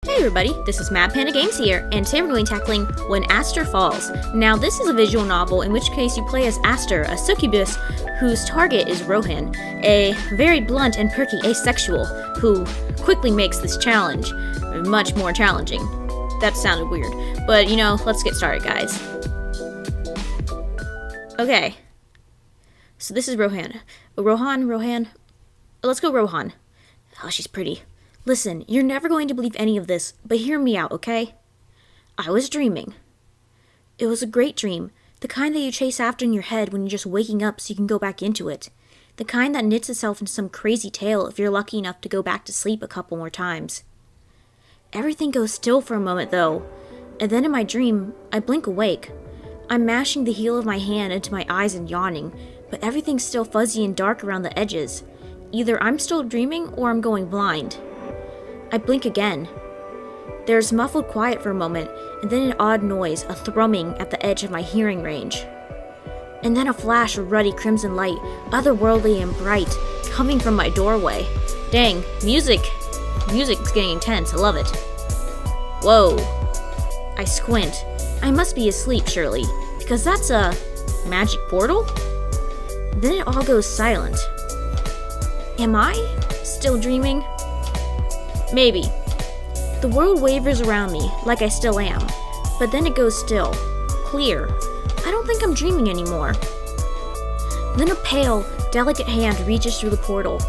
Hey everybody, this is MadPanda Games here, and today we're going to be tackling When Aster Falls. Now this is a visual novel in which case you play as Aster, a succubus whose target is Rohan, a very blunt and perky asexual who quickly makes this challenge much more challenging. That sounded weird, but let's get started, guys. Okay, so this is Rohan. Rohan. Let's go Rohan. Oh, she's pretty. Listen, you're never going to believe any of this, but hear me out, okay? I was dreaming. It was a great dream, the kind that you chase after in your head when you're just waking up so you can go back into it. The kind that knits itself into some crazy tale if you're lucky enough to go back to sleep a couple more times. Everything goes still for a moment, though, and then in my dream, I blink awake. I'm mashing the heel of my hand into my eyes and yawning, but everything's still fuzzy and dark around the edges. Either I'm still dreaming or I'm going blind. I blink again. There's muffled quiet for a moment, and then an odd noise, a thrumming at the edge of my hearing range. And then a flash of ruddy crimson light, otherworldly and bright, coming from my doorway. Dang, music! Music's getting intense, I love it. Whoa. I squint. I must be asleep, surely, because that's a magic portal? Then it all goes silent. Am I still dreaming? Maybe. The world wavers around me, like I still am, but then it goes still, clear. I don't think I'm dreaming anymore. Then a pale, delicate hand reaches through the portal.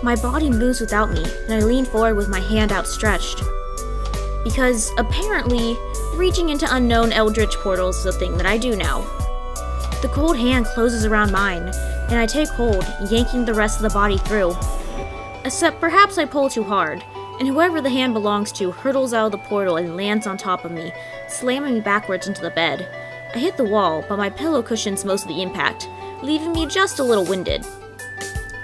My body moves without me, and I lean forward with my hand outstretched. Because, apparently, reaching into unknown eldritch portals is a thing that I do now. The cold hand closes around mine, and I take hold, yanking the rest of the body through. Except perhaps I pull too hard, and whoever the hand belongs to hurtles out of the portal and lands on top of me, slamming me backwards into the bed. I hit the wall, but my pillow cushions most of the impact, leaving me just a little winded.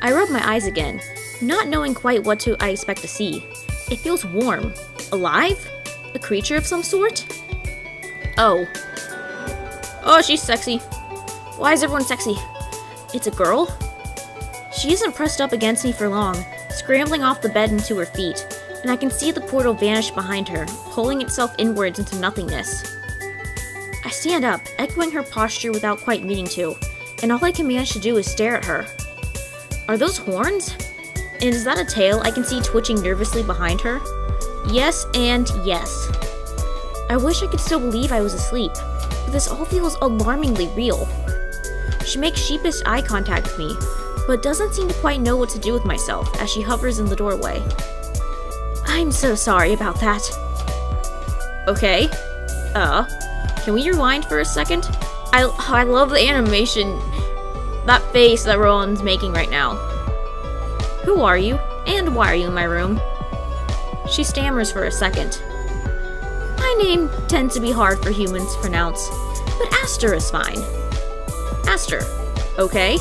I rub my eyes again, not knowing quite what I expect to see. It feels warm. Alive? A creature of some sort? Oh, she's sexy. Why is everyone sexy? It's a girl? She isn't pressed up against me for long, scrambling off the bed into her feet, and I can see the portal vanish behind her, pulling itself inwards into nothingness. I stand up, echoing her posture without quite meaning to, and all I can manage to do is stare at her. Are those horns? And is that a tail I can see twitching nervously behind her? Yes and yes. I wish I could still believe I was asleep, but this all feels alarmingly real. She makes sheepish eye contact with me, but doesn't seem to quite know what to do with myself as she hovers in the doorway. I'm so sorry about that. Okay. Can we rewind for a second? I love the animation, that face that Rowan's making right now. Who are you? And why are you in my room? She stammers for a second. My name tends to be hard for humans to pronounce, but Aster is fine. Aster. Okay.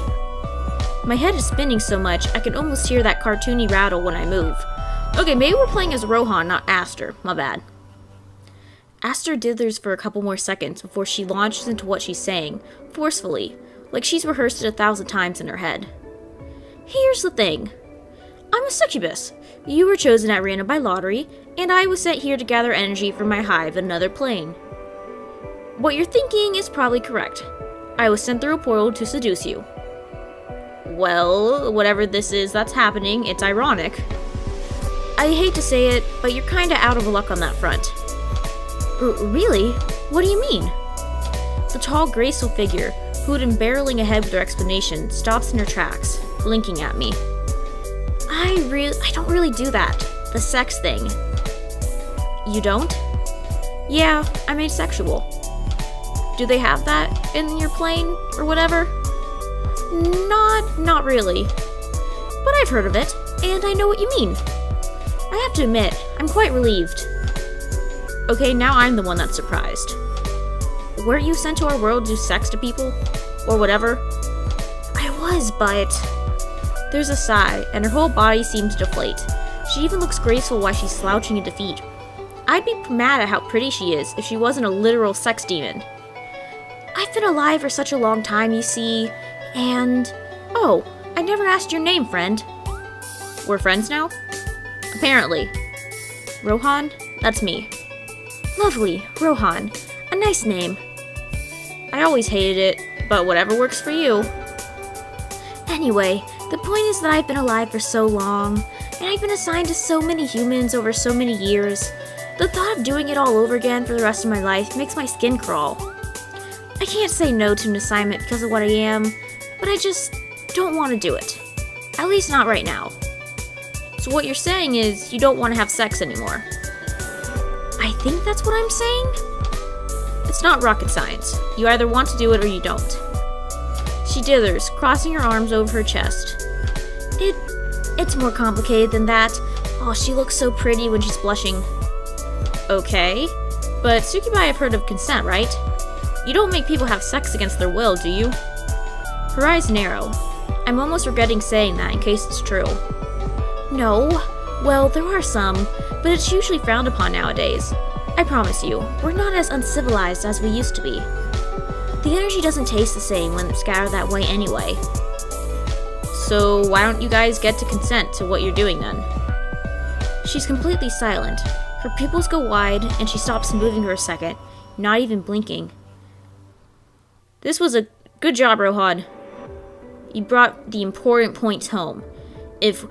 My head is spinning so much, I can almost hear that cartoony rattle when I move. Okay, maybe we're playing as Rohan, not Aster. My bad. Aster dithers for a couple more seconds before she launches into what she's saying, forcefully, like she's rehearsed it 1,000 times in her head. Here's the thing. I'm a succubus. You were chosen at random by lottery, and I was sent here to gather energy from my hive in another plane. What you're thinking is probably correct. I was sent through a portal to seduce you. Well, whatever this is that's happening, it's ironic. I hate to say it, but you're kinda out of luck on that front. Really? What do you mean? The tall, graceful figure, who had been barreling ahead with her explanation, stops in her tracks, blinking at me. I don't really do that. The sex thing. You don't? Yeah, I'm asexual. Do they have that in your plane, or whatever? Not really. But I've heard of it, and I know what you mean. I have to admit, I'm quite relieved. Okay, now I'm the one that's surprised. Weren't you sent to our world to do sex to people? Or whatever? I was, but... There's a sigh, and her whole body seems to deflate. She even looks graceful while she's slouching into feet. I'd be mad at how pretty she is if she wasn't a literal sex demon. I've been alive for such a long time, you see, and... Oh, I never asked your name, friend. We're friends now? Apparently. Rohan? that's me. Lovely, Rohan. A nice name. I always hated it, but whatever works for you. Anyway, the point is that I've been alive for so long, and I've been assigned to so many humans over so many years. The thought of doing it all over again for the rest of my life makes my skin crawl. I can't say no to an assignment because of what I am, but I just don't want to do it. At least not right now. So what you're saying is you don't want to have sex anymore. I think that's what I'm saying? It's not rocket science. You either want to do it or you don't. She dithers, crossing her arms over her chest. It's more complicated than that. Oh, she looks so pretty when she's blushing. Okay, but Sukubai have heard of consent, right? You don't make people have sex against their will, do you? Her eyes narrow. I'm almost regretting saying that in case it's true. No. Well, there are some, but it's usually frowned upon nowadays. I promise you, we're not as uncivilized as we used to be. The energy doesn't taste the same when it's scattered that way anyway. So why don't you guys get to consent to what you're doing then? She's completely silent. Her pupils go wide, and she stops moving for a second, not even blinking. This was a good job, Rohan. You brought the important points home. If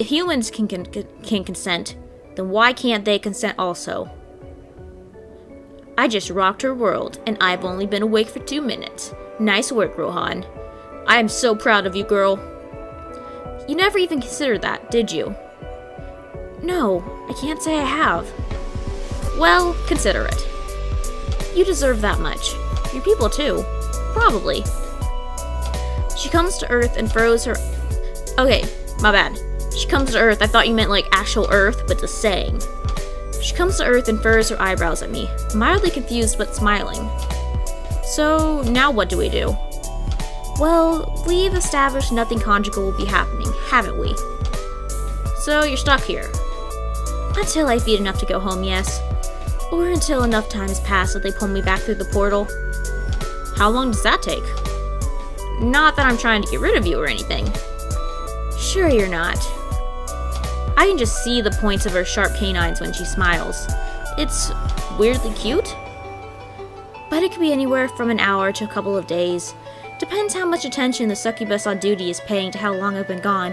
humans can consent, then why can't they consent also? I just rocked her world, and I've only been awake for 2 minutes. Nice work, Rohan. I am so proud of you, girl. You never even considered that, did you? No, I can't say I have. Well, consider it. You deserve that much. Your people too. Probably. She comes to Earth and furrows her... Okay, my bad. She comes to Earth. I thought you meant like actual Earth, but the saying. She comes to Earth and furrows her eyebrows at me, mildly confused but smiling. So, now what do we do? Well, we've established nothing conjugal will be happening, haven't we? So, you're stuck here. Until I feed enough to go home, yes. Or until enough time has passed that they pull me back through the portal. How long does that take? Not that I'm trying to get rid of you or anything. Sure you're not. I can just see the points of her sharp canines when she smiles. It's weirdly cute. But it could be anywhere from an hour to a couple of days. Depends how much attention the succubus on duty is paying to how long I've been gone.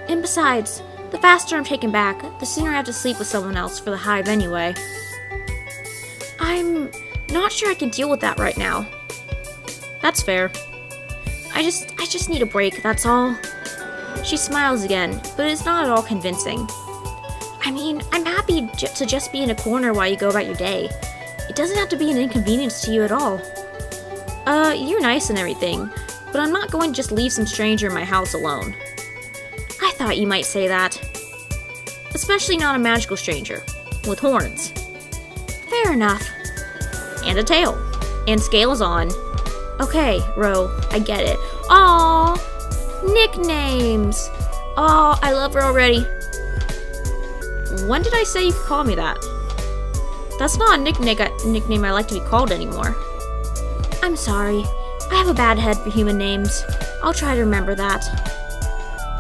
And besides, the faster I'm taken back, the sooner I have to sleep with someone else for the hive anyway. I'm not sure I can deal with that right now. That's fair. I just need a break, that's all. She smiles again, but it's not at all convincing. I mean, I'm happy to just be in a corner while you go about your day. It doesn't have to be an inconvenience to you at all. You're nice and everything, but I'm not going to just leave some stranger in my house alone. I thought you might say that. Especially not a magical stranger, with horns. Fair enough. And a tail. And scales on. Okay, Ro, I get it. Aww! Nicknames! Aw, I love her already. When did I say you could call me that? That's not a nickname I like to be called anymore. I'm sorry. I have a bad head for human names. I'll try to remember that.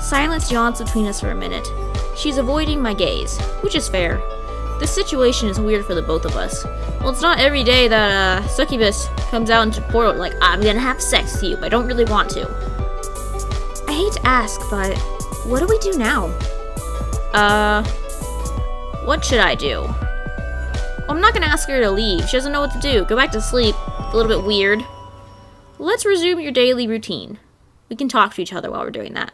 Silence yawns between us for a minute. She's avoiding my gaze, which is fair. This situation is weird for the both of us. Well, it's not every day that succubus comes out into the portal like, I'm gonna have sex with you, but I don't really want to. I hate to ask, but what do we do now? What should I do? Well, I'm not gonna ask her to leave. She doesn't know what to do. Go back to sleep. A little bit weird. Let's resume your daily routine. We can talk to each other while we're doing that.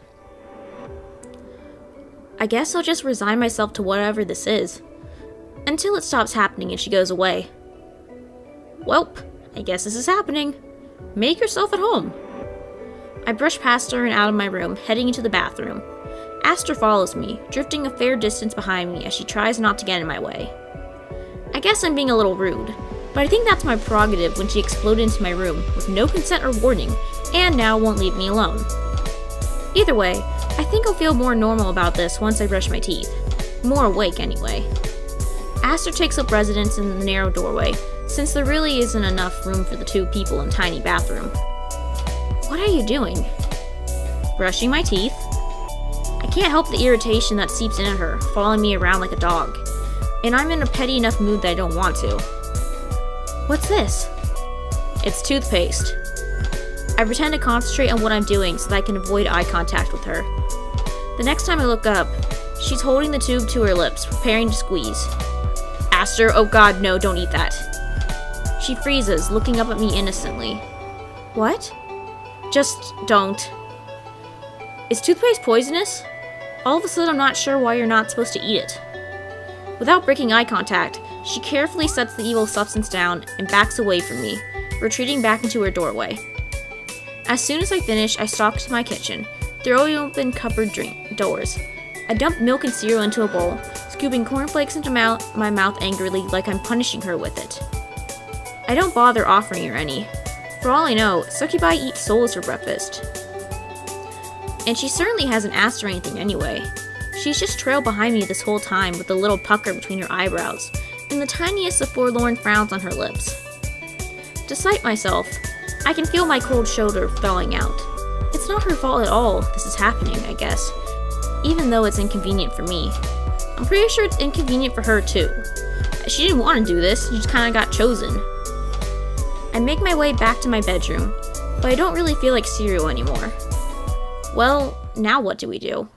I guess I'll just resign myself to whatever this is. Until it stops happening and she goes away. Welp, I guess this is happening. Make yourself at home. I brush past her and out of my room, heading into the bathroom. Aster follows me, drifting a fair distance behind me as she tries not to get in my way. I guess I'm being a little rude, but I think that's my prerogative when she exploded into my room with no consent or warning, and now won't leave me alone. Either way, I think I'll feel more normal about this once I brush my teeth. More awake, anyway. Aster takes up residence in the narrow doorway, since there really isn't enough room for the two people in the tiny bathroom. What are you doing? Brushing my teeth. I can't help the irritation that seeps into her, following me around like a dog. and I'm in a petty enough mood that I don't want to. What's this? It's toothpaste. I pretend to concentrate on what I'm doing so that I can avoid eye contact with her. The next time I look up, she's holding the tube to her lips, preparing to squeeze. Aster, oh god, no, don't eat that. She freezes, looking up at me innocently. What? Just don't. Is toothpaste poisonous? All of a sudden I'm not sure why you're not supposed to eat it. Without breaking eye contact, she carefully sets the evil substance down and backs away from me, retreating back into her doorway. As soon as I finish, I stalk to my kitchen, throwing open cupboard doors. I dump milk and cereal into a bowl, scooping cornflakes into my mouth angrily like I'm punishing her with it. I don't bother offering her any. For all I know, succubi eat souls for breakfast. And she certainly hasn't asked for anything anyway. She's just trailed behind me this whole time with a little pucker between her eyebrows, and the tiniest of forlorn frowns on her lips. To cite myself, I can feel my cold shoulder thawing out. It's not her fault at all this is happening, I guess, even though it's inconvenient for me. I'm pretty sure it's inconvenient for her too. She didn't want to do this, she just kinda got chosen. I make my way back to my bedroom, but I don't really feel like cereal anymore. Well, now what do we do?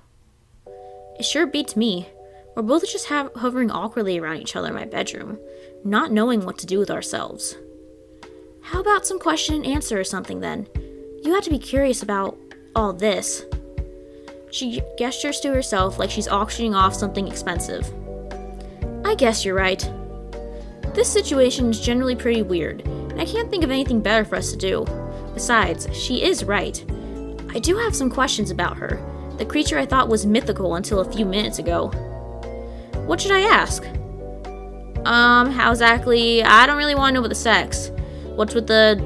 It sure beats me. We're both just hovering awkwardly around each other in my bedroom, not knowing what to do with ourselves. How about some question and answer or something then? You have to be curious about all this. She gestures to herself like she's auctioning off something expensive. I guess you're right. This situation is generally pretty weird, and I can't think of anything better for us to do. Besides, she is right. I do have some questions about her, the creature I thought was mythical until a few minutes ago. What should I ask? How exactly? I don't really want to know about the sex. What's with the...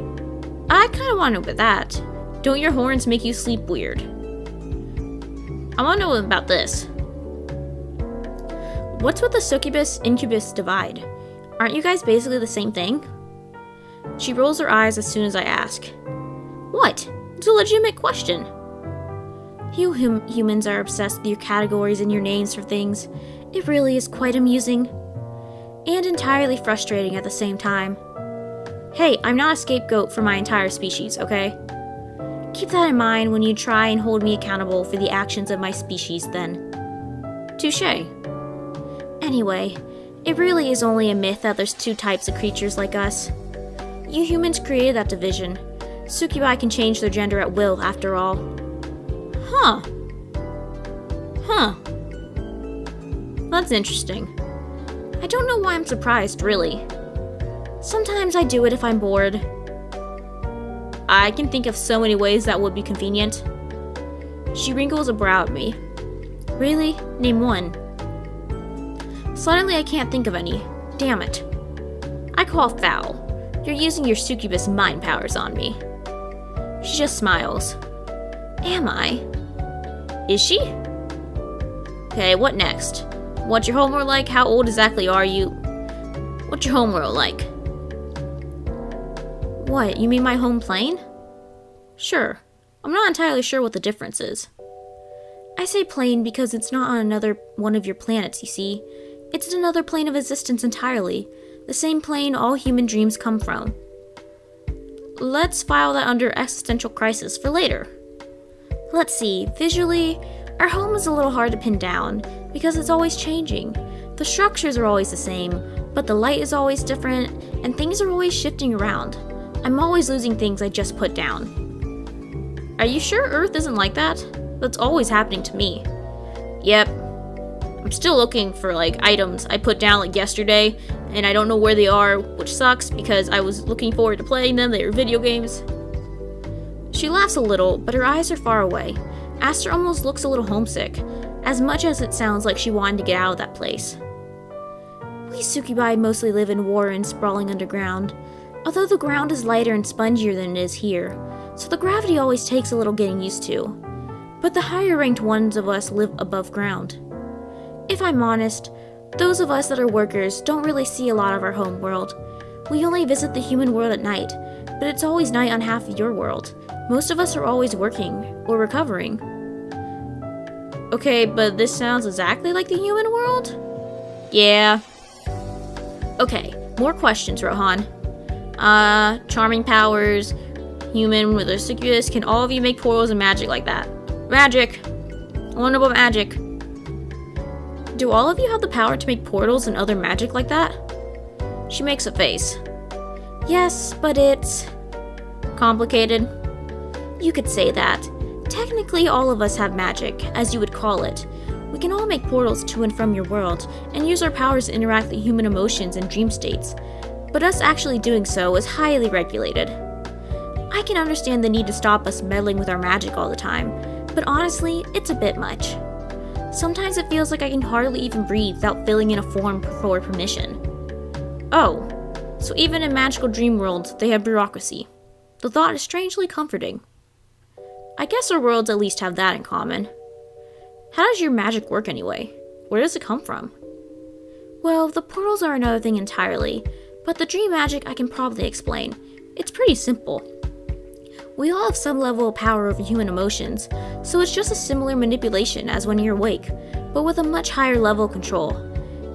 I kind of want to know about that. Don't your horns make you sleep weird? I want to know about this. What's with the succubus-incubus divide? Aren't you guys basically the same thing? She rolls her eyes as soon as I ask. What? It's a legitimate question. You humans are obsessed with your categories and your names for things. It really is quite amusing. And entirely frustrating at the same time. Hey, I'm not a scapegoat for my entire species, okay? Keep that in mind when you try and hold me accountable for the actions of my species, then. Touché. Anyway, it really is only a myth that there's two types of creatures like us. You humans created that division. Succubi can change their gender at will, after all. Huh. That's interesting. I don't know why I'm surprised, really. Sometimes I do it if I'm bored. I can think of so many ways that would be convenient. She wrinkles a brow at me. Really? Name one. Suddenly I can't think of any. Damn it. I call foul. You're using your succubus mind powers on me. She just smiles. Am I? Is she? Okay, what next? What's your homeworld like? How old exactly are you? What's your homeworld like? What, you mean my home plane? Sure. I'm not entirely sure what the difference is. I say plane because it's not on another one of your planets, you see. It's another plane of existence entirely. The same plane all human dreams come from. Let's file that under existential crisis for later. Let's see, visually, our home is a little hard to pin down because it's always changing. The structures are always the same, but the light is always different, and things are always shifting around. I'm always losing things I just put down. Are you sure Earth isn't like that? That's always happening to me. Yep. I'm still looking for, items I put down, yesterday, and I don't know where they are, which sucks because I was looking forward to playing them. They were video games. She laughs a little, but her eyes are far away. Aster almost looks a little homesick, as much as it sounds like she wanted to get out of that place. We succubi mostly live in warrens sprawling underground, although the ground is lighter and spongier than it is here, so the gravity always takes a little getting used to. But the higher ranked ones of us live above ground. If I'm honest, those of us that are workers don't really see a lot of our home world. We only visit the human world at night, but it's always night on half of your world. Most of us are always working, or recovering. Okay, but this sounds exactly like the human world? Yeah, Okay, more questions, Rohan. Charming powers, human with a succubus. Can all of you make portals and magic like that? Magic! I want to know about magic. Do all of you have the power to make portals and other magic like that? She makes a face. Yes, but it's complicated. You could say that. Technically, all of us have magic, as you would call it. We can all make portals to and from your world, and use our powers to interact with human emotions and dream states. But us actually doing so is highly regulated. I can understand the need to stop us meddling with our magic all the time, but honestly, it's a bit much. Sometimes it feels like I can hardly even breathe without filling in a form for permission. Oh, so even in magical dream worlds, they have bureaucracy. The thought is strangely comforting. I guess our worlds at least have that in common. How does your magic work anyway? Where does it come from? Well, the portals are another thing entirely, but the dream magic I can probably explain. It's pretty simple. We all have some level of power over human emotions, so it's just a similar manipulation as when you're awake, but with a much higher level of control.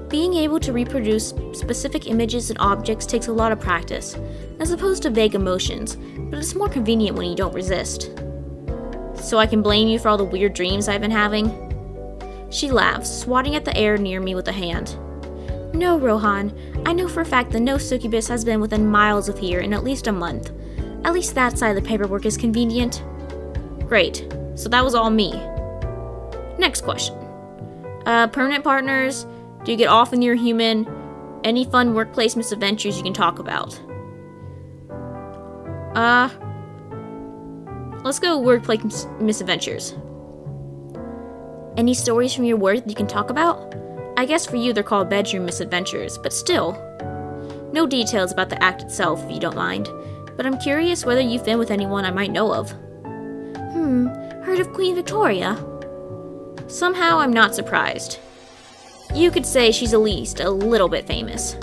Being able to reproduce specific images and objects takes a lot of practice, as opposed to vague emotions, but it's more convenient when you don't resist. So I can blame you for all the weird dreams I've been having? She laughs, swatting at the air near me with a hand. No, Rohan, I know for a fact that no succubus has been within miles of here in at least a month. At least that side of the paperwork is convenient. Great, so that was all me. Next question. Permanent partners? Do you get off when you're human? Any fun workplace misadventures you can talk about? Let's go workplace misadventures. Any stories from your work that you can talk about? I guess for you they're called bedroom misadventures, but still. No details about the act itself, if you don't mind, but I'm curious whether you've been with anyone I might know of. Heard of Queen Victoria? Somehow I'm not surprised. You could say she's at least a little bit famous.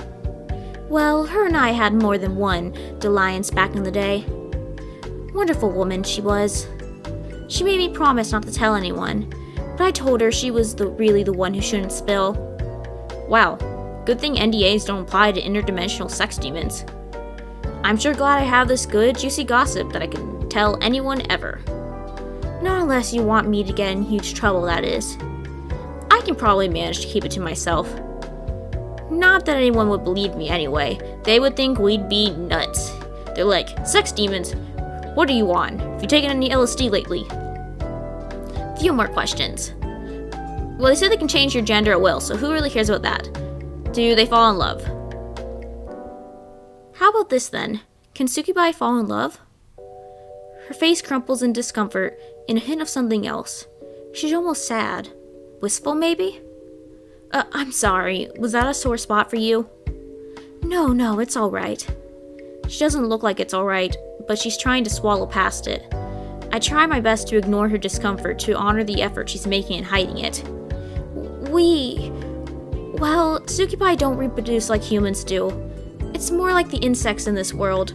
Well, her and I had more than one dalliance back in the day. Wonderful woman she was. She made me promise not to tell anyone, but I told her she was really the one who shouldn't spill. Wow, good thing NDAs don't apply to interdimensional sex demons. I'm sure glad I have this good, juicy gossip that I can tell anyone ever. Not unless you want me to get in huge trouble, that is. I can probably manage to keep it to myself. Not that anyone would believe me anyway. They would think we'd be nuts. They're like, sex demons? What are you on? Have you taken any LSD lately? Few more questions. Well, they said they can change your gender at will, so who really cares about that? Do they fall in love? How about this then? Can succubi fall in love? Her face crumples in discomfort and a hint of something else. She's almost sad. Wistful, maybe? I'm sorry. Was that a sore spot for you? No, it's alright. She doesn't look like it's alright, but she's trying to swallow past it. I try my best to ignore her discomfort to honor the effort she's making in hiding it. Well, succubi don't reproduce like humans do. It's more like the insects in this world.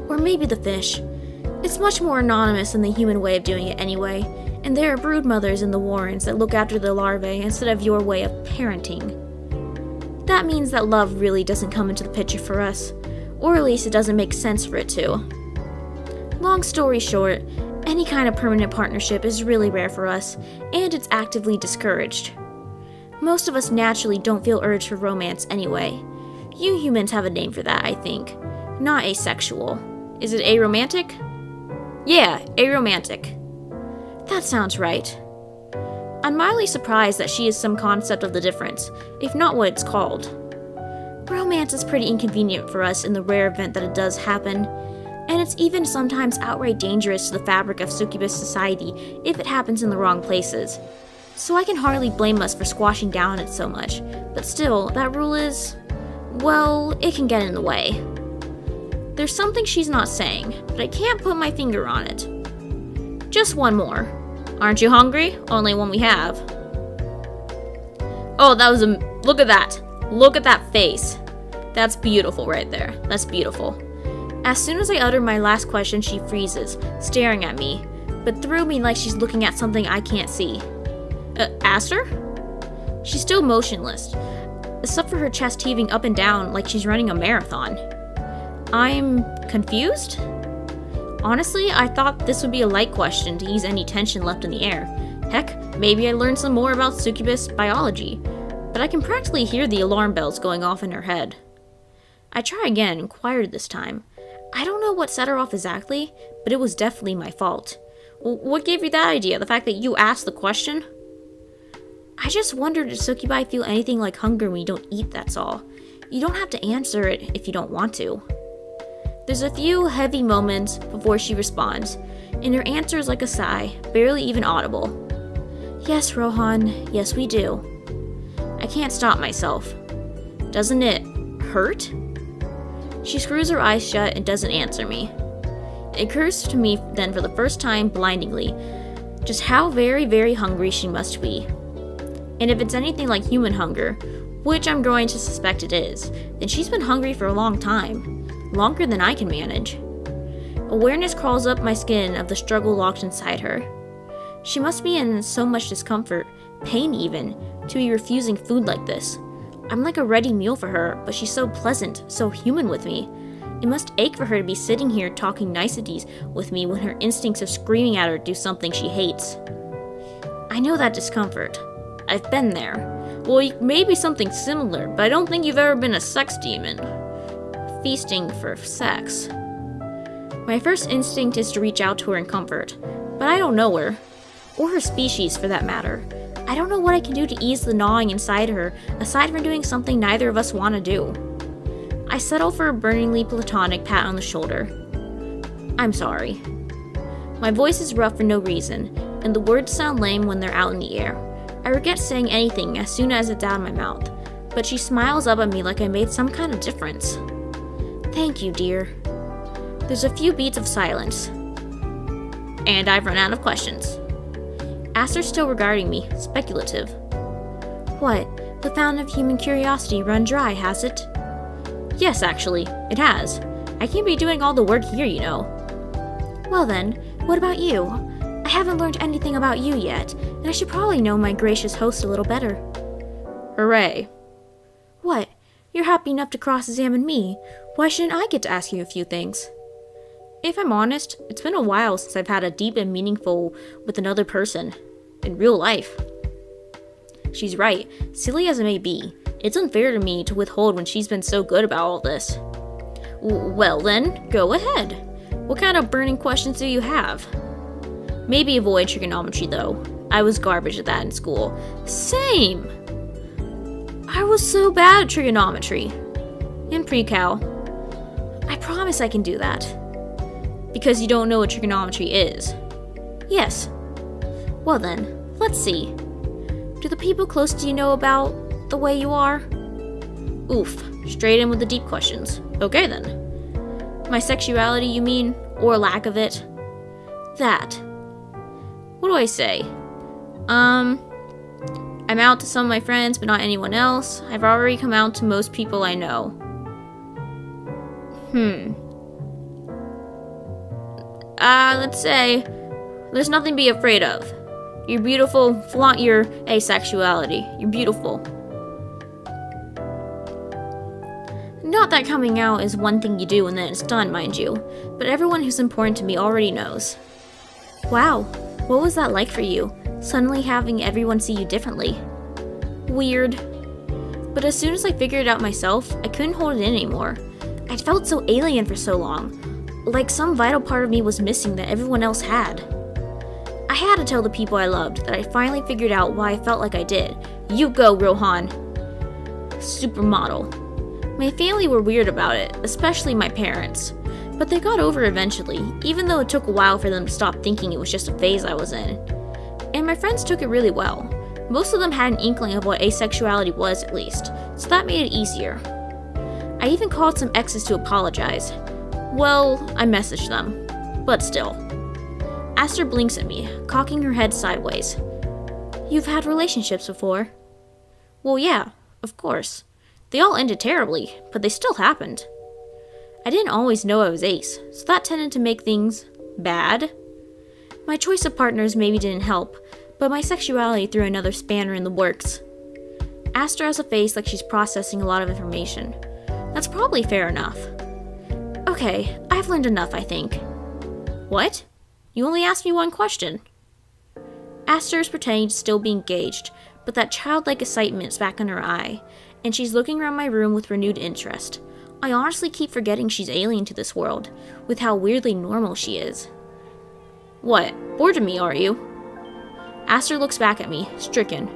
Or maybe the fish. It's much more anonymous than the human way of doing it anyway, and there are brood mothers in the warrens that look after the larvae instead of your way of parenting. That means that love really doesn't come into the picture for us, or at least it doesn't make sense for it to. Long story short, any kind of permanent partnership is really rare for us, and it's actively discouraged. Most of us naturally don't feel urge for romance anyway. You humans have a name for that, I think. Not asexual. Is it aromantic? Yeah, aromantic. That sounds right. I'm mildly surprised that she has some concept of the difference, if not what it's called. Romance is pretty inconvenient for us in the rare event that it does happen, and it's even sometimes outright dangerous to the fabric of succubus society if it happens in the wrong places. So I can hardly blame us for squashing down it so much, but still, that rule is, well, it can get in the way. There's something she's not saying, but I can't put my finger on it. Just one more. Aren't you hungry? Only one we have. Oh, that was look at that. Look at that face. That's beautiful right there. That's beautiful. As soon as I utter my last question, she freezes, staring at me, but through me like she's looking at something I can't see. Aster? She's still motionless. except for her chest heaving up and down like she's running a marathon. I'm confused? Honestly, I thought this would be a light question to ease any tension left in the air. Heck, maybe I learned some more about succubus biology, but I can practically hear the alarm bells going off in her head. I try again and quieter this time. I don't know what set her off exactly, but it was definitely my fault. What gave you that idea? The fact that you asked the question? I just wondered if succubi feel anything like hunger when you don't eat, that's all. You don't have to answer it if you don't want to. There's a few heavy moments before she responds, and her answer is like a sigh, barely even audible. Yes, Rohan, yes we do. I can't stop myself. Doesn't it hurt? She screws her eyes shut and doesn't answer me. It occurs to me then for the first time blindingly just how very, very hungry she must be. And if it's anything like human hunger, which I'm growing to suspect it is, then she's been hungry for a long time, longer than I can manage. Awareness crawls up my skin of the struggle locked inside her. She must be in so much discomfort, pain even, to be refusing food like this. I'm like a ready meal for her, but she's so pleasant, so human with me. It must ache for her to be sitting here talking niceties with me when her instincts are screaming at her to do something she hates. I know that discomfort. I've been there. Well, maybe something similar, but I don't think you've ever been a sex demon. Feasting for sex. My first instinct is to reach out to her in comfort, but I don't know her. Or her species, for that matter. I don't know what I can do to ease the gnawing inside her, aside from doing something neither of us want to do. I settle for a burningly platonic pat on the shoulder. I'm sorry. My voice is rough for no reason, and the words sound lame when they're out in the air. I regret saying anything as soon as it's out of my mouth, but she smiles up at me like I made some kind of difference. Thank you, dear. There's a few beats of silence. And I've run out of questions. Aster's still regarding me, speculative. What? The fountain of human curiosity run dry, has it? Yes, actually, it has. I can't be doing all the work here, you know. Well then, what about you? I haven't learned anything about you yet, and I should probably know my gracious host a little better. Hooray. What? You're happy enough to cross-examine me. Why shouldn't I get to ask you a few things? If I'm honest, it's been a while since I've had a deep and meaningful with another person. In real life. She's right. Silly as it may be, it's unfair to me to withhold when she's been so good about all this. Well then, go ahead. What kind of burning questions do you have? Maybe avoid trigonometry though. I was garbage at that in school. Same! I was so bad at trigonometry. And pre-cal. I promise I can do that. Because you don't know what trigonometry is. Yes. Well then, let's see. Do the people close to you know about the way you are? Oof, straight in with the deep questions. Okay then. My sexuality, you mean? Or lack of it? That. What do I say? I'm out to some of my friends, but not anyone else. I've already come out to most people I know. Let's say, there's nothing to be afraid of. You're beautiful, flaunt your asexuality. You're beautiful. Not that coming out is one thing you do and then it's done, mind you, but everyone who's important to me already knows. Wow, what was that like for you, suddenly having everyone see you differently? Weird. But as soon as I figured it out myself, I couldn't hold it in anymore. I'd felt so alien for so long, like some vital part of me was missing that everyone else had. I had to tell the people I loved that I finally figured out why I felt like I did. You go, Rohan. Supermodel. My family were weird about it, especially my parents. But they got over it eventually, even though it took a while for them to stop thinking it was just a phase I was in. And my friends took it really well. Most of them had an inkling of what asexuality was, at least, so that made it easier. I even called some exes to apologize. Well, I messaged them. But still. Aster blinks at me, cocking her head sideways. You've had relationships before? Well, yeah, of course. They all ended terribly, but they still happened. I didn't always know I was ace, so that tended to make things bad. My choice of partners maybe didn't help, but my sexuality threw another spanner in the works. Aster has a face like she's processing a lot of information. That's probably fair enough. Okay, I've learned enough, I think. What? You only asked me one question. Aster is pretending to still be engaged, but that childlike excitement is back in her eye, and she's looking around my room with renewed interest. I honestly keep forgetting she's alien to this world, with how weirdly normal she is. What? Bored of me, are you? Aster looks back at me, stricken.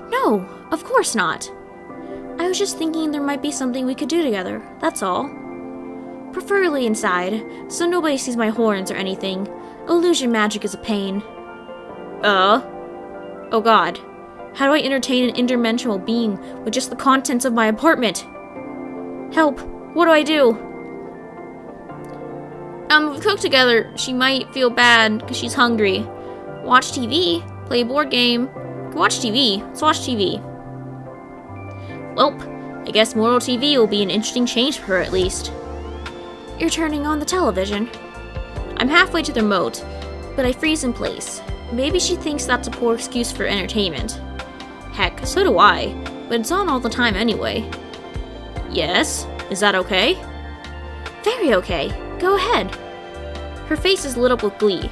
No, of course not. I was just thinking there might be something we could do together, that's all. Preferably inside, so nobody sees my horns or anything. Illusion magic is a pain. Oh god. How do I entertain an interdimensional being with just the contents of my apartment? Help! What do I do? If we cook together, she might feel bad because she's hungry. Watch TV, play a board game. Watch TV. Let's watch TV. Welp, I guess Mortal TV will be an interesting change for her at least. You're turning on the television. I'm halfway to the remote, but I freeze in place. Maybe she thinks that's a poor excuse for entertainment. Heck, so do I, but it's on all the time anyway. Yes? Is that okay? Very okay. Go ahead. Her face is lit up with glee.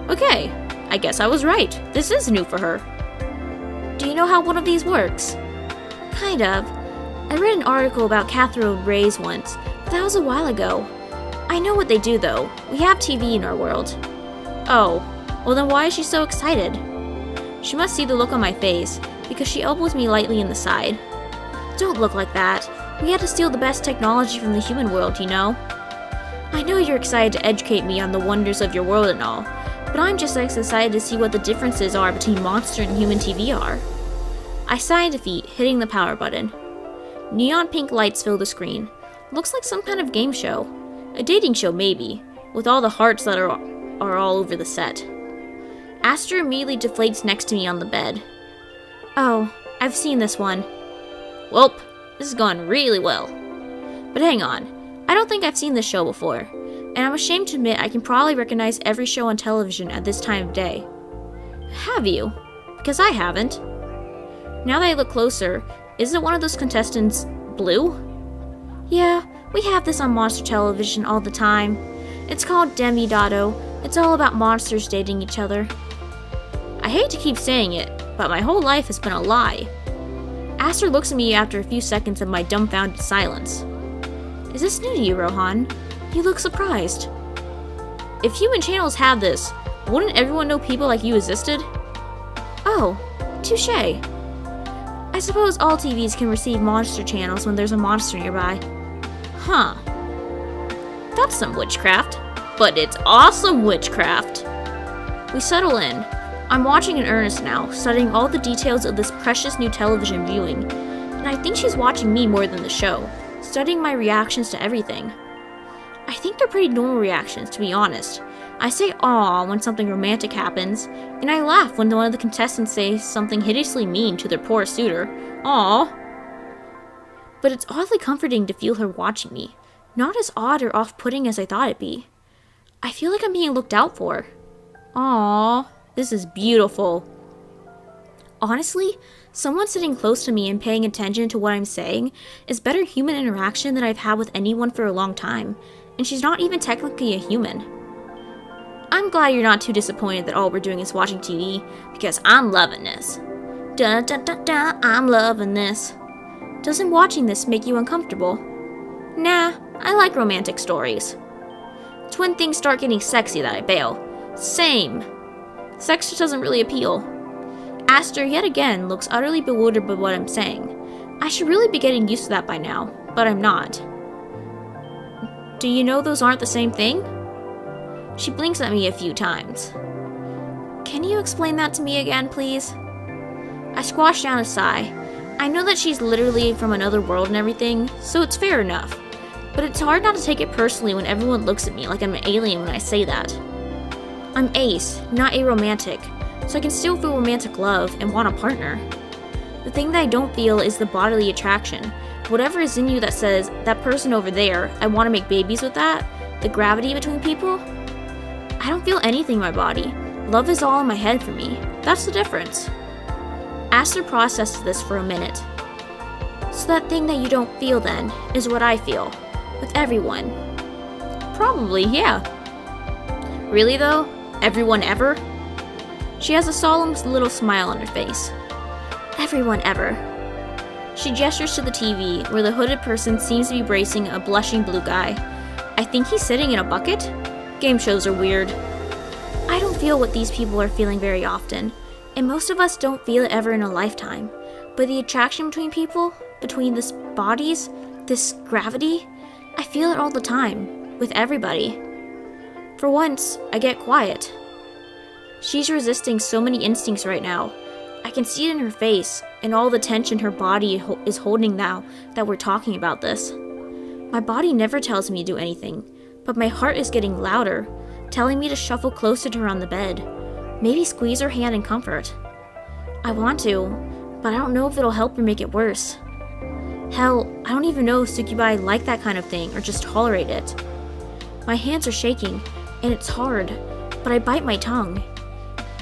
Okay, I guess I was right. This is new for her. Do you know how one of these works? Kind of. I read an article about cathode rays once, but that was a while ago. I know what they do though. We have TV in our world. Oh, well then why is she so excited? She must see the look on my face, because she elbows me lightly in the side. Don't look like that. We had to steal the best technology from the human world, you know? I know you're excited to educate me on the wonders of your world and all, but I'm just as excited to see what the differences are between monster and human TV are. I sigh in defeat, hitting the power button. Neon pink lights fill the screen. Looks like some kind of game show. A dating show maybe, with all the hearts that are all over the set. Aster immediately deflates next to me on the bed. Oh, I've seen this one. Welp, this has gone really well. But hang on, I don't think I've seen this show before, and I'm ashamed to admit I can probably recognize every show on television at this time of day. Have you? Because I haven't. Now that I look closer, isn't one of those contestants blue? Yeah, we have this on monster television all the time. It's called Demi-Dotto. It's all about monsters dating each other. I hate to keep saying it, but my whole life has been a lie. Aster looks at me after a few seconds of my dumbfounded silence. Is this new to you, Rohan? You look surprised. If human channels had this, wouldn't everyone know people like you existed? Oh, touché. I suppose all TVs can receive monster channels when there's a monster nearby. Huh. That's some witchcraft. But it's awesome witchcraft. We settle in. I'm watching in earnest now, studying all the details of this precious new television viewing. And I think she's watching me more than the show, studying my reactions to everything. I think they're pretty normal reactions, to be honest. I say "aww" when something romantic happens, and I laugh when one of the contestants says something hideously mean to their poor suitor. Aww. But it's oddly comforting to feel her watching me. Not as odd or off-putting as I thought it'd be. I feel like I'm being looked out for. Aww, this is beautiful. Honestly, someone sitting close to me and paying attention to what I'm saying is better human interaction than I've had with anyone for a long time, and she's not even technically a human. I'm glad you're not too disappointed that all we're doing is watching TV, because I'm loving this. Da da da da, I'm loving this. Doesn't watching this make you uncomfortable? Nah, I like romantic stories. It's when things start getting sexy that I bail. Same. Sex just doesn't really appeal. Aster, yet again, looks utterly bewildered by what I'm saying. I should really be getting used to that by now, but I'm not. Do you know those aren't the same thing? She blinks at me a few times. Can you explain that to me again, please? I squash down a sigh. I know that she's literally from another world and everything, so it's fair enough. But it's hard not to take it personally when everyone looks at me like I'm an alien when I say that. I'm ace, not aromantic, so I can still feel romantic love and want a partner. The thing that I don't feel is the bodily attraction. Whatever is in you that says, that person over there, I want to make babies with that, the gravity between people. I don't feel anything in my body. Love is all in my head for me. That's the difference. Aster processes this for a minute. So that thing that you don't feel then is what I feel. With everyone. Probably, yeah. Really though? Everyone ever? She has a solemn little smile on her face. Everyone ever. She gestures to the TV, where the hooded person seems to be bracing a blushing blue guy. I think he's sitting in a bucket? Game shows are weird. I don't feel what these people are feeling very often, and most of us don't feel it ever in a lifetime. But the attraction between people, between this bodies, this gravity, I feel it all the time, with everybody. For once, I get quiet. She's resisting so many instincts right now. I can see it in her face, and all the tension her body is holding now that we're talking about this. My body never tells me to do anything, but my heart is getting louder, telling me to shuffle closer to her on the bed, maybe squeeze her hand in comfort. I want to, but I don't know if it'll help or make it worse. Hell, I don't even know if succubi like that kind of thing or just tolerate it. My hands are shaking, and it's hard, but I bite my tongue.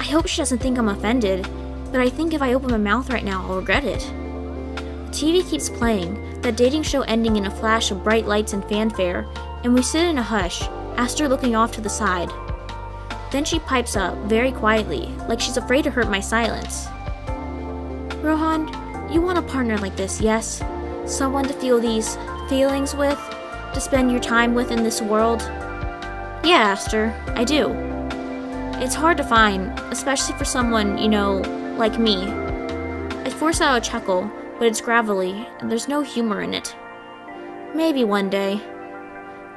I hope she doesn't think I'm offended, but I think if I open my mouth right now, I'll regret it. The TV keeps playing, that dating show ending in a flash of bright lights and fanfare, and we sit in a hush, Aster looking off to the side. Then she pipes up, very quietly, like she's afraid to hurt my silence. Rohan, you want a partner like this, yes? Someone to feel these feelings with? To spend your time with in this world? Yeah, Aster, I do. It's hard to find, especially for someone, like me. I force out a chuckle, but it's gravelly, and there's no humor in it. Maybe one day.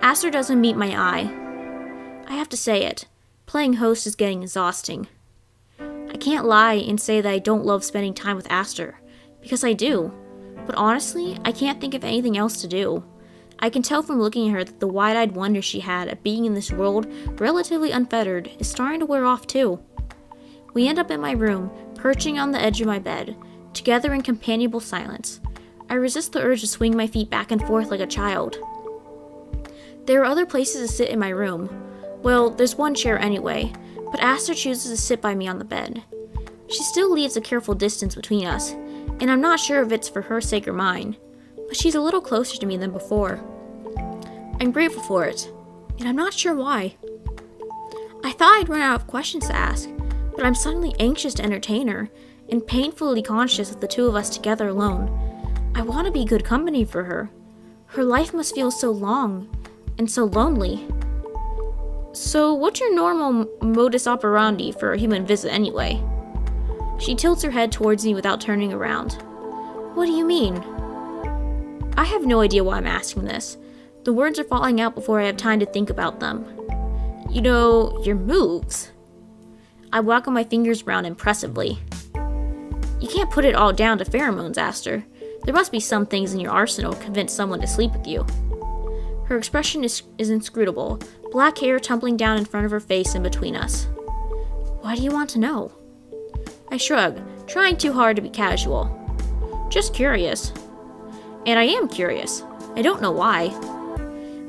Aster doesn't meet my eye. I have to say it. Playing host is getting exhausting. I can't lie and say that I don't love spending time with Aster, because I do. But honestly, I can't think of anything else to do. I can tell from looking at her that the wide-eyed wonder she had at being in this world, relatively unfettered, is starting to wear off too. We end up in my room, perching on the edge of my bed, together in companionable silence. I resist the urge to swing my feet back and forth like a child. There are other places to sit in my room. Well, there's one chair anyway, but Aster chooses to sit by me on the bed. She still leaves a careful distance between us, and I'm not sure if it's for her sake or mine, but she's a little closer to me than before. I'm grateful for it, and I'm not sure why. I thought I'd run out of questions to ask, but I'm suddenly anxious to entertain her, and painfully conscious of the two of us together alone. I want to be good company for her. Her life must feel so long, and so lonely. So what's your normal modus operandi for a human visit anyway? She tilts her head towards me without turning around. What do you mean? I have no idea why I'm asking this. The words are falling out before I have time to think about them. Your moves. I waggle my fingers around impressively. You can't put it all down to pheromones, Aster. There must be some things in your arsenal to convince someone to sleep with you. Her expression is inscrutable, black hair tumbling down in front of her face and between us. Why do you want to know? I shrug, trying too hard to be casual. Just curious. And I am curious. I don't know why.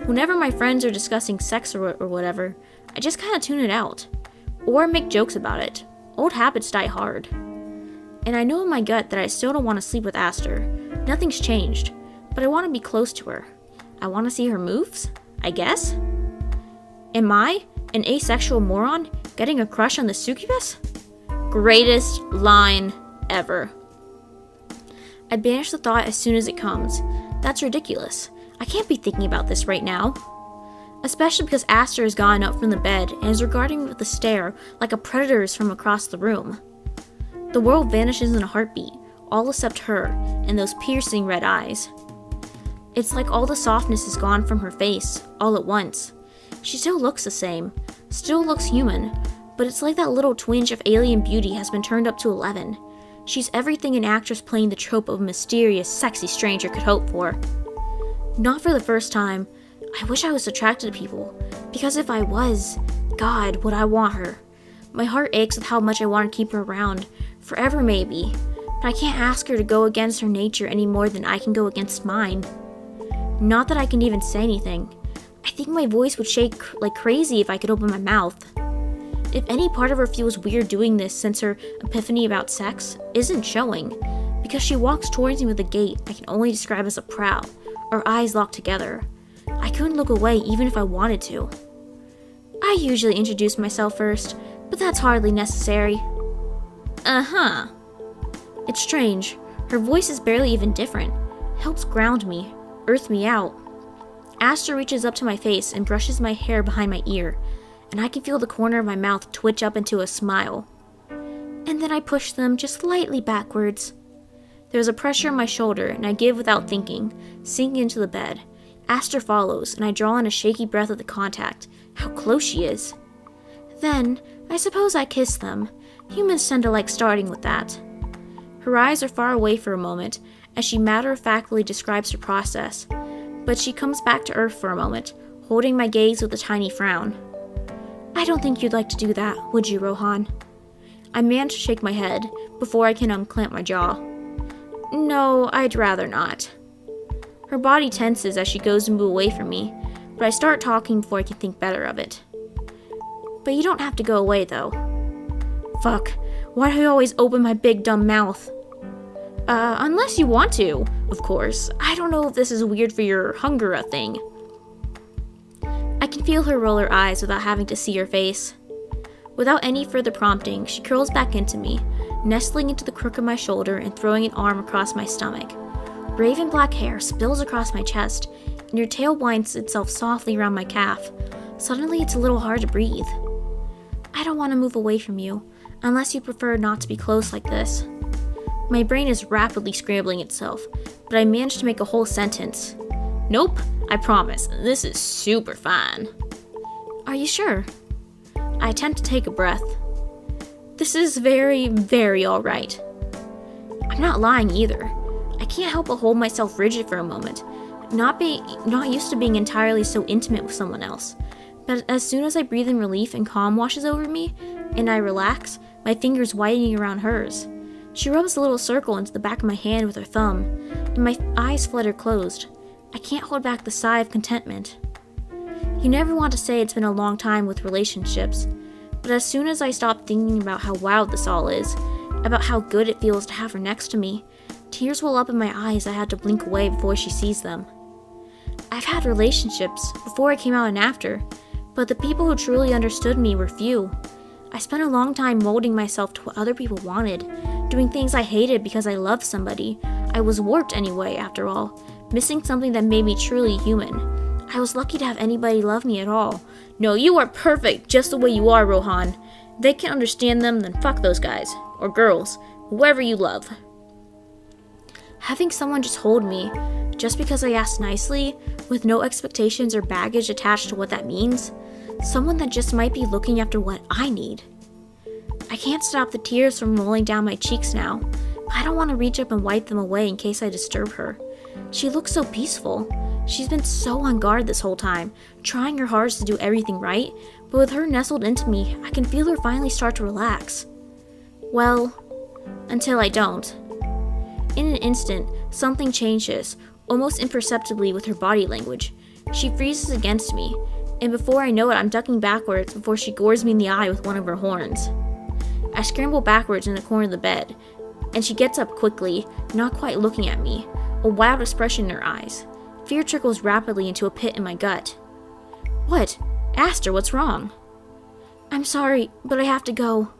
Whenever my friends are discussing sex or whatever, I just kind of tune it out. Or make jokes about it. Old habits die hard. And I know in my gut that I still don't want to sleep with Aster. Nothing's changed. But I want to be close to her. I want to see her moves, I guess? Am I, an asexual moron, getting a crush on the succubus? Greatest line ever. I banish the thought as soon as it comes. That's ridiculous. I can't be thinking about this right now. Especially because Aster has gotten up from the bed and is regarding me with a stare like a predator is from across the room. The world vanishes in a heartbeat, all except her and those piercing red eyes. It's like all the softness is gone from her face, all at once. She still looks the same, still looks human, but it's like that little twinge of alien beauty has been turned up to 11. She's everything an actress playing the trope of a mysterious, sexy stranger could hope for. Not for the first time, I wish I was attracted to people, because if I was, God, would I want her. My heart aches with how much I want to keep her around, forever maybe, but I can't ask her to go against her nature any more than I can go against mine. Not that I can even say anything. I think my voice would shake like crazy if I could open my mouth. If any part of her feels weird doing this since her epiphany about sex isn't showing, because she walks towards me with a gait I can only describe as a prowl, our eyes locked together. I couldn't look away even if I wanted to. I usually introduce myself first, but that's hardly necessary. Uh-huh. It's strange. Her voice is barely even different. It helps ground me, earth me out. Aster reaches up to my face and brushes my hair behind my ear, and I can feel the corner of my mouth twitch up into a smile. And then I push them just slightly backwards. There's a pressure on my shoulder, and I give without thinking, sink into the bed. Aster follows, and I draw in a shaky breath at the contact. How close she is. Then, I suppose I kiss them. Humans tend to like starting with that. Her eyes are far away for a moment, as she matter-of-factly describes her process, but she comes back to earth for a moment, holding my gaze with a tiny frown. I don't think you'd like to do that, would you, Rohan? I manage to shake my head before I can unclamp my jaw. No, I'd rather not. Her body tenses as she goes to move away from me, but I start talking before I can think better of it. But you don't have to go away, though. Fuck, why do I always open my big dumb mouth? Unless you want to, of course. I don't know if this is weird for your hunger thing. I can feel her roll her eyes without having to see her face. Without any further prompting, she curls back into me, nestling into the crook of my shoulder and throwing an arm across my stomach. Raven black hair spills across my chest, and your tail winds itself softly around my calf. Suddenly, it's a little hard to breathe. I don't want to move away from you, unless you prefer not to be close like this. My brain is rapidly scrambling itself, but I manage to make a whole sentence. Nope, I promise, this is super fine. Are you sure? I attempt to take a breath. This is very, very alright. I'm not lying either. I can't help but hold myself rigid for a moment, not used to being entirely so intimate with someone else. But as soon as I breathe in relief and calm washes over me, and I relax, my fingers widening around hers. She rubs a little circle into the back of my hand with her thumb, and my eyes flutter closed. I can't hold back the sigh of contentment. You never want to say it's been a long time with relationships, but as soon as I stop thinking about how wild this all is, about how good it feels to have her next to me, tears well up in my eyes. I had to blink away before she sees them. I've had relationships, before I came out and after, but the people who truly understood me were few. I spent a long time molding myself to what other people wanted, doing things I hated because I loved somebody. I was warped anyway, after all, missing something that made me truly human. I was lucky to have anybody love me at all. No, you are perfect just the way you are, Rohan. If they can't understand them, then fuck those guys. Or girls. Whoever you love. Having someone just hold me, just because I asked nicely, with no expectations or baggage attached to what that means. Someone that just might be looking after what I need. I can't stop the tears from rolling down my cheeks now, but I don't want to reach up and wipe them away in case I disturb her. She looks so peaceful. She's been so on guard this whole time, trying her hardest to do everything right, but with her nestled into me, I can feel her finally start to relax. Well, until I don't. In an instant, something changes, almost imperceptibly with her body language. She freezes against me, and before I know it, I'm ducking backwards before she gores me in the eye with one of her horns. I scramble backwards in the corner of the bed, and she gets up quickly, not quite looking at me, a wild expression in her eyes. Fear trickles rapidly into a pit in my gut. What? Aster, what's wrong? I'm sorry, but I have to go.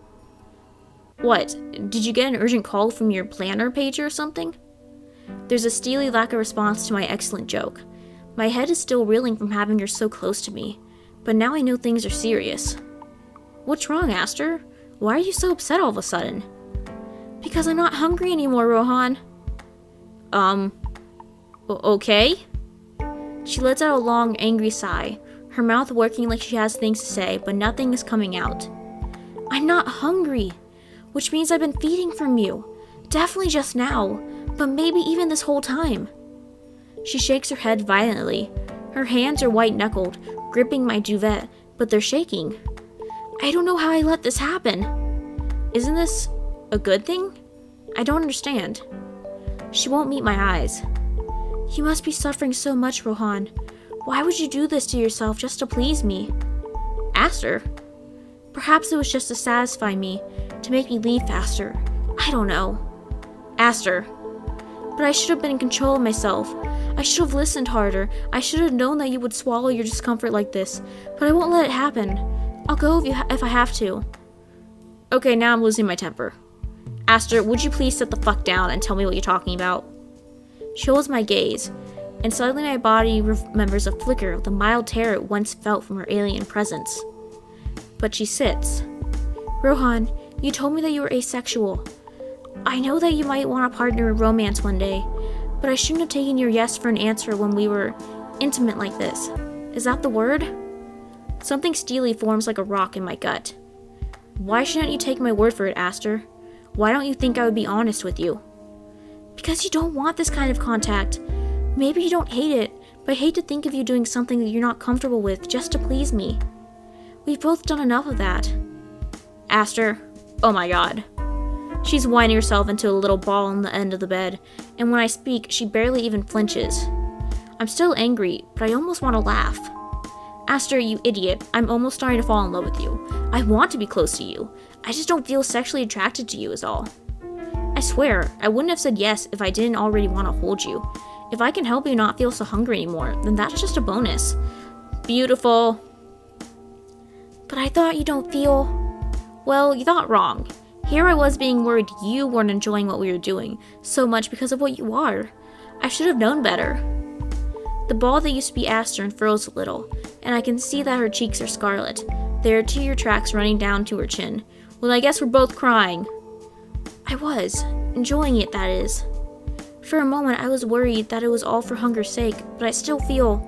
What? Did you get an urgent call from your planner pager or something? There's a steely lack of response to my excellent joke. My head is still reeling from having her so close to me, but now I know things are serious. What's wrong, Aster? Why are you so upset all of a sudden? Because I'm not hungry anymore, Rohan. Okay? She lets out a long, angry sigh, her mouth working like she has things to say, but nothing is coming out. I'm not hungry, which means I've been feeding from you. Definitely just now, but maybe even this whole time. She shakes her head violently. Her hands are white-knuckled, gripping my duvet, but they're shaking. I don't know how I let this happen. Isn't this a good thing? I don't understand. She won't meet my eyes. You must be suffering so much, Rohan. Why would you do this to yourself just to please me? Aster? Perhaps it was just to satisfy me, to make me leave faster. I don't know. Aster, But I should have been in control of myself. I should have listened harder. I should have known that you would swallow your discomfort like this. But I won't let it happen. I'll go if I have to. Okay, now I'm losing my temper. Aster, would you please sit the fuck down and tell me what you're talking about? She holds my gaze, and suddenly my body remembers a flicker of the mild terror it once felt from her alien presence. But she sits. Rohan, you told me that you were asexual. I know that you might want a partner in romance one day, but I shouldn't have taken your yes for an answer when we were intimate like this. Is that the word? Something steely forms like a rock in my gut. Why shouldn't you take my word for it, Aster? Why don't you think I would be honest with you? Because you don't want this kind of contact. Maybe you don't hate it, but I hate to think of you doing something that you're not comfortable with just to please me. We've both done enough of that. Aster, oh my god. She's whining herself into a little ball on the end of the bed, and when I speak, she barely even flinches. I'm still angry, but I almost want to laugh. Aster, you idiot, I'm almost starting to fall in love with you. I want to be close to you. I just don't feel sexually attracted to you is all. I swear, I wouldn't have said yes if I didn't already want to hold you. If I can help you not feel so hungry anymore, then that's just a bonus. Beautiful. But I thought you don't feel... Well, you thought wrong. Here I was being worried you weren't enjoying what we were doing so much because of what you are. I should have known better. The ball that used to be Aster unfurls a little, and I can see that her cheeks are scarlet. There are tear tracks running down to her chin. Well, I guess we're both crying. I was. Enjoying it, that is. For a moment, I was worried that it was all for hunger's sake, but I still feel...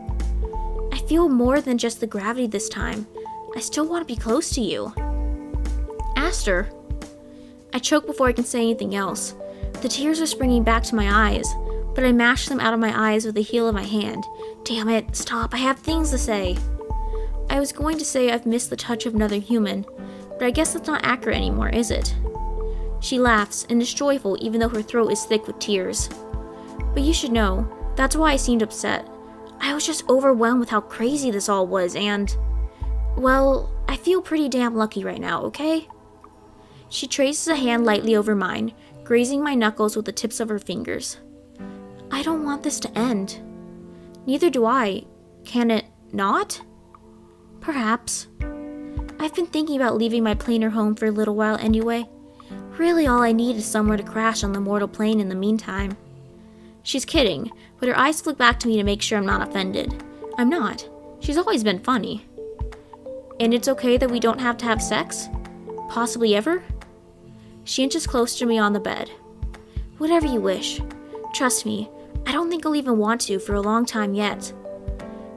I feel more than just the gravity this time. I still want to be close to you. Aster. I choke before I can say anything else. The tears are springing back to my eyes, but I mash them out of my eyes with the heel of my hand. Damn it, stop, I have things to say. I was going to say I've missed the touch of another human, but I guess that's not accurate anymore, is it? She laughs and is joyful even though her throat is thick with tears. But you should know, that's why I seemed upset. I was just overwhelmed with how crazy this all was and... Well, I feel pretty damn lucky right now, okay? She traces a hand lightly over mine, grazing my knuckles with the tips of her fingers. I don't want this to end. Neither do I. Can it not? Perhaps. I've been thinking about leaving my planar home for a little while anyway. Really all I need is somewhere to crash on the mortal plane in the meantime. She's kidding, but her eyes flick back to me to make sure I'm not offended. I'm not. She's always been funny. And it's okay that we don't have to have sex? Possibly ever? She inches closer to me on the bed. Whatever you wish. Trust me, I don't think I'll even want to for a long time yet.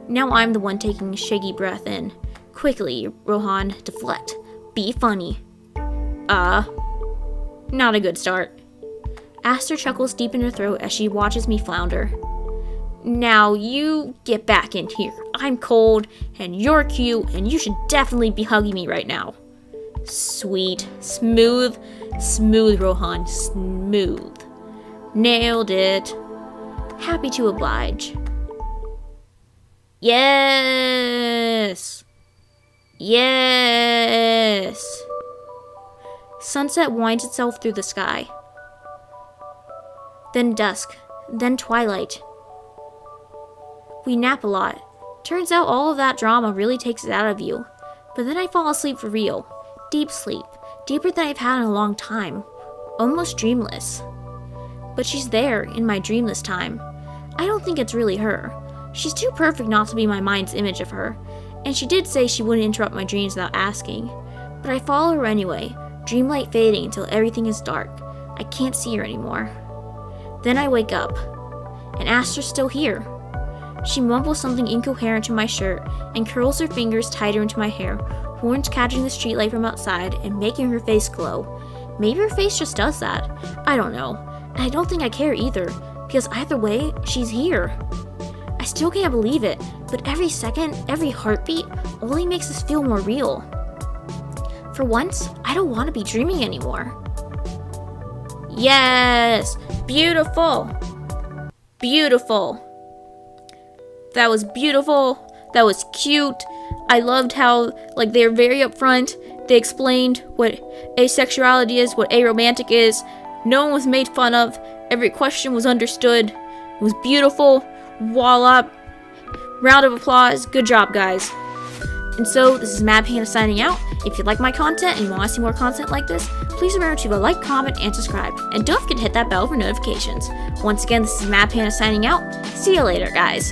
Now I'm the one taking a shaky breath in. Quickly, Rohan, deflect. Be funny. Not a good start. Aster chuckles deep in her throat as she watches me flounder. Now you get back in here. I'm cold, and you're cute, and you should definitely be hugging me right now. Sweet. Smooth. Smooth, Rohan. Smooth. Nailed it. Happy to oblige. Yes! Yes! Sunset winds itself through the sky. Then dusk. Then twilight. We nap a lot. Turns out all of that drama really takes it out of you. But then I fall asleep for real. Deep sleep. Deeper than I've had in a long time. Almost dreamless. But she's there, in my dream this time. I don't think it's really her. She's too perfect not to be my mind's image of her. And she did say she wouldn't interrupt my dreams without asking. But I follow her anyway, dreamlight fading until everything is dark. I can't see her anymore. Then I wake up. And Aster's still here. She mumbles something incoherent to my shirt and curls her fingers tighter into my hair, horns catching the streetlight from outside and making her face glow. Maybe her face just does that. I don't know. And I don't think I care either, because either way, she's here. I still can't believe it, but every second, every heartbeat only makes this feel more real. For once, I don't want to be dreaming anymore. Yes! Beautiful! Beautiful! That was beautiful. That was cute. I loved how, they were very upfront. They explained what asexuality is, what aromantic is. No one was made fun of. Every question was understood. It was beautiful. Voila. Round of applause. Good job, guys. And so, this is MadPanda signing out. If you like my content and you want to see more content like this, please remember to like, comment, and subscribe. And don't forget to hit that bell for notifications. Once again, this is MadPanda signing out. See you later, guys.